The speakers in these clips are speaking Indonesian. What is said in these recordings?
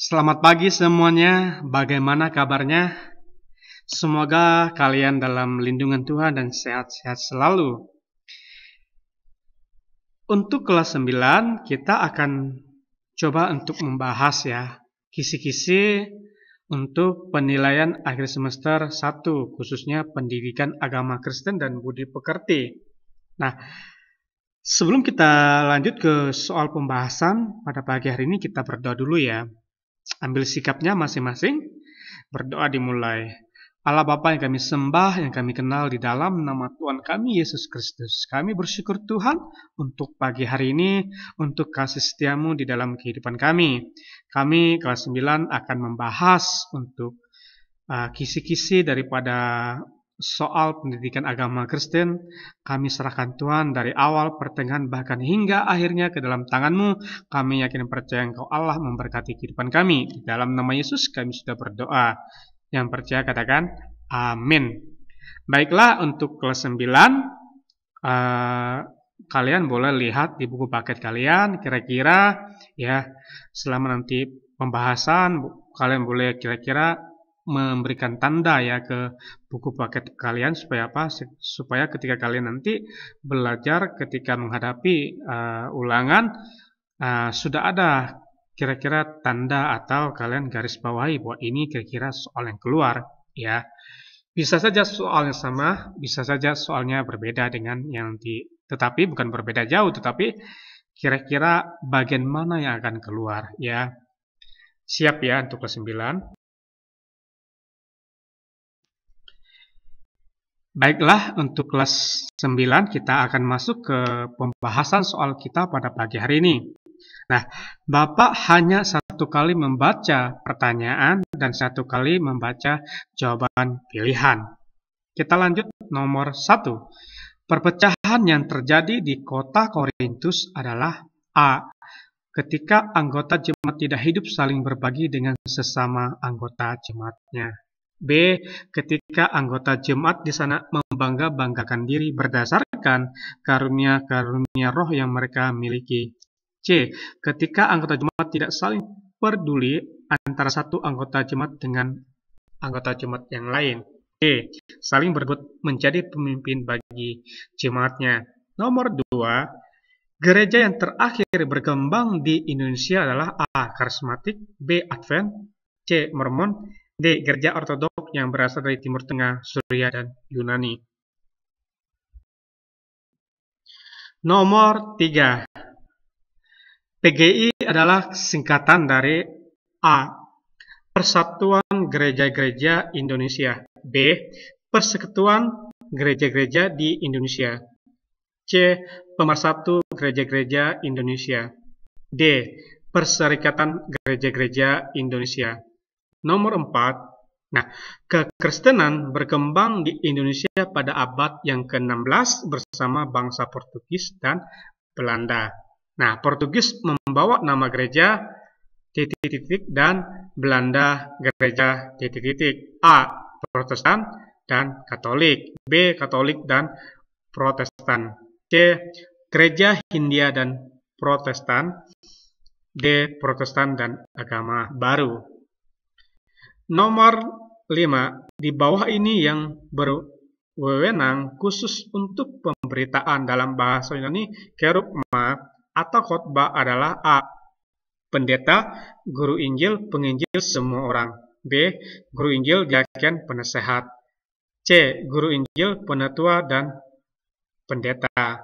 Selamat pagi semuanya, bagaimana kabarnya? Semoga kalian dalam lindungan Tuhan dan sehat-sehat selalu. Untuk kelas 9, kita akan coba untuk membahas ya, kisi-kisi untuk penilaian akhir semester 1, khususnya pendidikan agama Kristen dan budi pekerti. Nah, sebelum kita lanjut ke soal pembahasan, pada pagi hari ini kita berdoa dulu ya. Ambil sikapnya masing-masing. Berdoa dimulai. Allah Bapa yang kami sembah, yang kami kenal di dalam nama Tuhan kami Yesus Kristus. Kami bersyukur Tuhan untuk pagi hari ini, untuk kasih setiamu di dalam kehidupan kami. Kami kelas 9 akan membahas untuk kisi-kisi daripada soal pendidikan agama Kristen. Kami serahkan Tuhan dari awal, pertengahan, bahkan hingga akhirnya ke dalam tangan-Mu. Kami yakin percaya Engkau Allah memberkati kehidupan kami. Di dalam nama Yesus kami sudah berdoa. Yang percaya katakan amin. Baiklah, untuk kelas 9 kalian boleh lihat di buku paket kalian kira-kira ya, selama nanti pembahasan kalian boleh kira-kira memberikan tanda ya ke buku paket kalian supaya apa? Supaya ketika kalian nanti belajar ketika menghadapi ulangan sudah ada kira-kira tanda atau kalian garis bawahi bahwa ini kira-kira soal yang keluar ya. Bisa saja soalnya sama, bisa saja soalnya berbeda dengan yang nanti. Tetapi bukan berbeda jauh, tetapi kira-kira bagian mana yang akan keluar ya. Siap ya untuk kelas 9. Baiklah, untuk kelas 9 kita akan masuk ke pembahasan soal kita pada pagi hari ini. Nah, Bapak hanya satu kali membaca pertanyaan dan satu kali membaca jawaban pilihan. Kita lanjut nomor 1. Perpecahan yang terjadi di kota Korintus adalah A. Ketika anggota jemaat tidak hidup saling berbagi dengan sesama anggota jemaatnya. B. Ketika anggota jemaat di sana membangga-banggakan diri berdasarkan karunia-karunia roh yang mereka miliki. C. Ketika anggota jemaat tidak saling peduli antara satu anggota jemaat dengan anggota jemaat yang lain. D. Saling berebut menjadi pemimpin bagi jemaatnya. Nomor 2. Gereja yang terakhir berkembang di Indonesia adalah A. Karismatik, B. Advent, C. Mormon, D. Gereja Ortodoks yang berasal dari Timur Tengah, Suriah, dan Yunani. Nomor 3. PGI adalah singkatan dari A. Persatuan Gereja-Gereja Indonesia, B. Persekutuan Gereja-Gereja di Indonesia, C. Pemersatu Gereja-Gereja Indonesia, D. Perserikatan Gereja-Gereja Indonesia. Nomor 4. Nah, kekristenan berkembang di Indonesia pada abad yang ke-16 bersama bangsa Portugis dan Belanda. Nah, Portugis membawa nama gereja dan Belanda gereja A. Protestan dan Katolik, B. Katolik dan Protestan, C. Gereja Hindia dan Protestan, D. Protestan dan agama baru. Nomor 5. Di bawah ini yang berwenang khusus untuk pemberitaan dalam bahasa Yunani kerugma atau khotbah adalah A. Pendeta, guru Injil, penginjil semua orang. B. Guru Injil, diaken, penasehat. C. Guru Injil, penatua dan pendeta.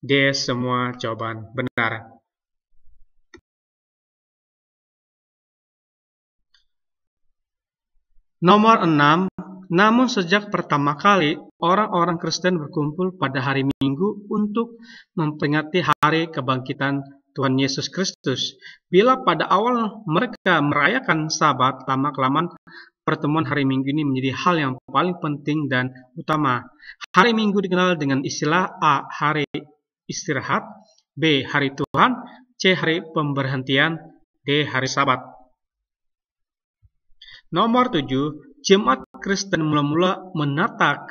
D. Semua jawaban benar. Nomor 6. Namun sejak pertama kali orang-orang Kristen berkumpul pada hari Minggu untuk memperingati hari kebangkitan Tuhan Yesus Kristus. Bila pada awal mereka merayakan Sabat, lama-kelamaan pertemuan hari Minggu ini menjadi hal yang paling penting dan utama. Hari Minggu dikenal dengan istilah A. Hari istirahat, B. Hari Tuhan, C. Hari pemberhentian, D. Hari Sabat. Nomor 7. Jemaat Kristen mula-mula menata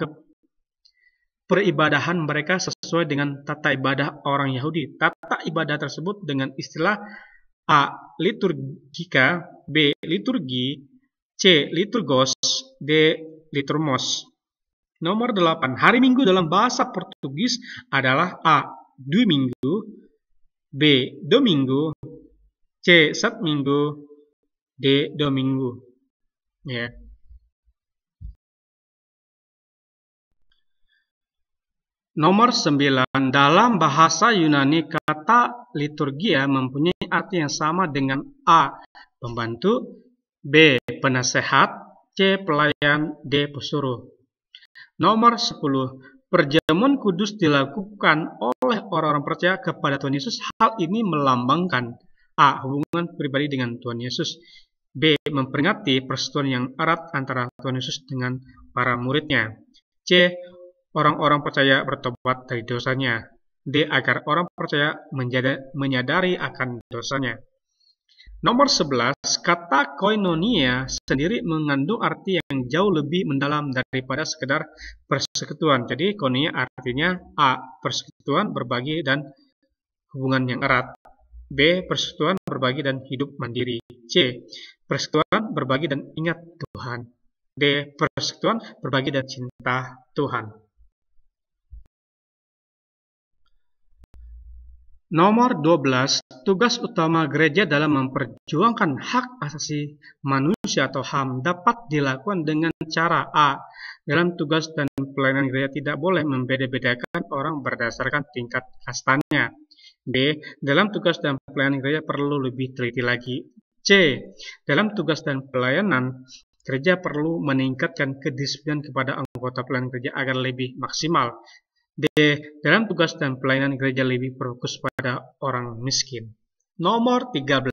peribadahan mereka sesuai dengan tata ibadah orang Yahudi. Tata ibadah tersebut dengan istilah A. Liturgika, B. Liturgi, C. Liturgos, D. Liturmos. Nomor 8. Hari Minggu dalam bahasa Portugis adalah A. Domingo, B. Domingo, C. Sabminggu, D. Domingo. Ya. Nomor 9. Dalam bahasa Yunani, kata liturgia mempunyai arti yang sama dengan A. Pembantu, B. Penasehat, C. Pelayan, D. Pesuruh. Nomor 10. Perjamuan kudus dilakukan oleh orang-orang percaya kepada Tuhan Yesus. Hal ini melambangkan A. Hubungan pribadi dengan Tuhan Yesus, B. Memperingati persekutuan yang erat antara Tuhan Yesus dengan para muridnya, C. Orang-orang percaya bertobat dari dosanya, D. Agar orang percaya menyadari akan dosanya. Nomor 11, kata koinonia sendiri mengandung arti yang jauh lebih mendalam daripada sekedar persekutuan. Jadi koinonia artinya A. Persekutuan, berbagi, dan hubungan yang erat, B. Persekutuan, berbagi, dan hidup mandiri, C. Persekutuan, berbagi, dan ingat Tuhan, D. Persekutuan, berbagi, dan cinta Tuhan. Nomor 12, tugas utama gereja dalam memperjuangkan hak asasi manusia atau HAM dapat dilakukan dengan cara A. Dalam tugas dan pelayanan gereja tidak boleh membeda-bedakan orang berdasarkan tingkat kastanya. B. Dalam tugas dan pelayanan gereja perlu lebih teliti lagi. C. Dalam tugas dan pelayanan gereja perlu meningkatkan kedisiplinan kepada anggota pelayanan gereja agar lebih maksimal. D. Dalam tugas dan pelayanan gereja lebih fokus pada orang miskin. Nomor 13.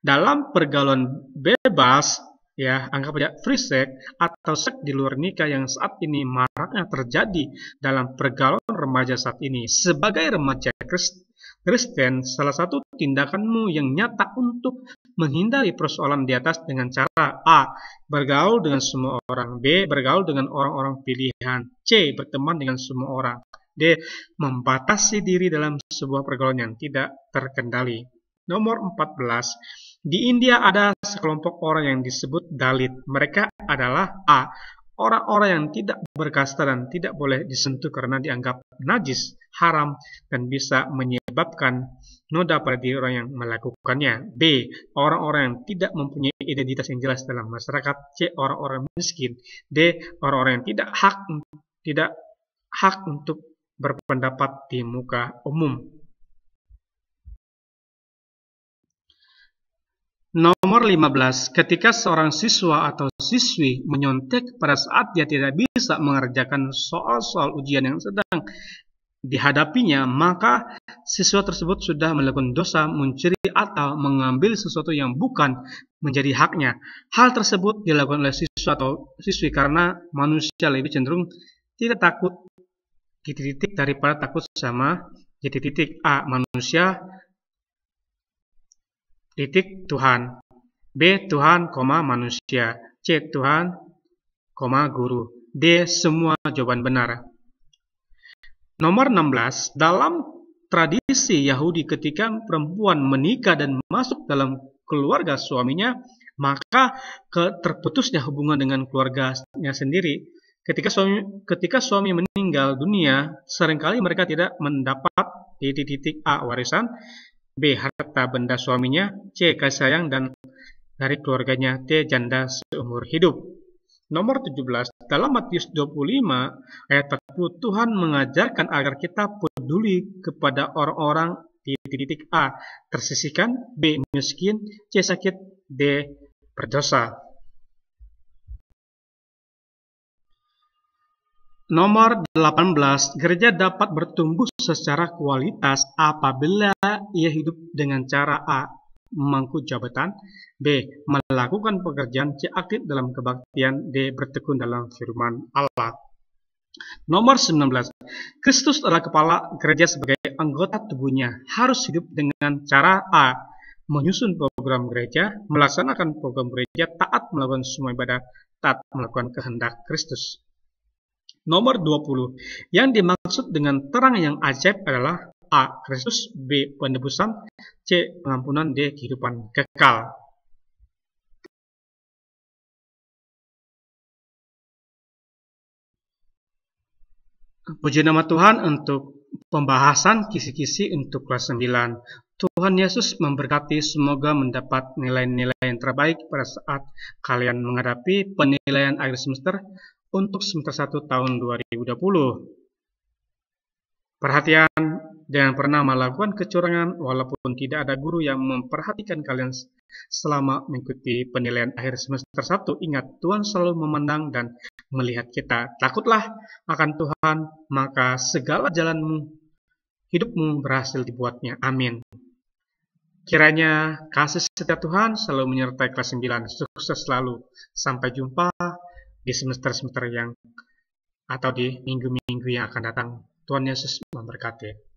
Dalam pergaulan bebas, anggap saja free sex atau seks di luar nikah yang saat ini maraknya terjadi dalam pergaulan remaja saat ini. Sebagai remaja Kristen, salah satu tindakanmu yang nyata untuk menghindari persoalan di atas dengan cara A. Bergaul dengan semua orang, B. Bergaul dengan orang-orang pilihan, C. Berteman dengan semua orang, D. Membatasi diri dalam sebuah pergaulan yang tidak terkendali. Nomor 14. Di India ada sekelompok orang yang disebut Dalit. Mereka adalah A. Orang-orang yang tidak berkasta dan tidak boleh disentuh karena dianggap najis, haram, dan bisa menyebabkan noda pada diri orang yang melakukannya. B. Orang-orang yang tidak mempunyai identitas yang jelas dalam masyarakat. C. Orang-orang miskin. D. Orang-orang yang tidak hak untuk berpendapat di muka umum. Nomor 15. Ketika seorang siswa atau siswi menyontek pada saat dia tidak bisa mengerjakan soal-soal ujian yang sedang dihadapinya, maka siswa tersebut sudah melakukan dosa mencuri atau mengambil sesuatu yang bukan menjadi haknya. Hal tersebut dilakukan oleh siswa atau siswi karena manusia lebih cenderung tidak takut titik daripada takut sama titik A. Manusia titik Tuhan, B. Tuhan, manusia, C. Tuhan, guru, D. Semua jawaban benar. Nomor 16. Dalam tradisi Yahudi, ketika perempuan menikah dan masuk dalam keluarga suaminya, maka terputusnya hubungan dengan keluarganya sendiri. Ketika suami meninggal dunia, seringkali mereka tidak mendapat titik A. Warisan, B. Harta benda suaminya, C. Kasih sayang dan dari keluarganya, D. Janda seumur hidup. Nomor 17. Dalam Matius 25 ayat 40, Tuhan mengajarkan agar kita peduli kepada orang-orang di titik A. Tersisihkan, B. Miskin, C. Sakit, D. Berdosa. Nomor 18. Gereja dapat bertumbuh secara kualitas apabila ia hidup dengan cara A. Memangku jabatan, B. Melakukan pekerjaan, C. Aktif dalam kebaktian, D. Bertekun dalam firman Allah. Nomor 19. Kristus adalah kepala gereja sebagai anggota tubuhnya. Harus hidup dengan cara A. Menyusun program gereja, melaksanakan program gereja, taat melakukan semua ibadah, taat melakukan kehendak Kristus. Nomor 20. Yang dimaksud dengan terang yang ajaib adalah A. Kristus, B. Penebusan, C. Pengampunan, D. Kehidupan kekal. Puji nama Tuhan untuk pembahasan kisi-kisi untuk kelas 9. Tuhan Yesus memberkati, semoga mendapat nilai-nilai yang terbaik pada saat kalian menghadapi penilaian akhir semester untuk semester 1 tahun 2020. Perhatian, jangan pernah melakukan kecurangan walaupun tidak ada guru yang memperhatikan kalian selama mengikuti penilaian akhir semester 1. Ingat, Tuhan selalu memandang dan melihat kita. Takutlah akan Tuhan, maka segala jalanmu, hidupmu berhasil dibuatnya. Amin. Kiranya kasih setia Tuhan selalu menyertai kelas 9. Sukses selalu. Sampai jumpa di semester-semester yang atau di minggu-minggu yang akan datang. Tuhan Yesus memberkati.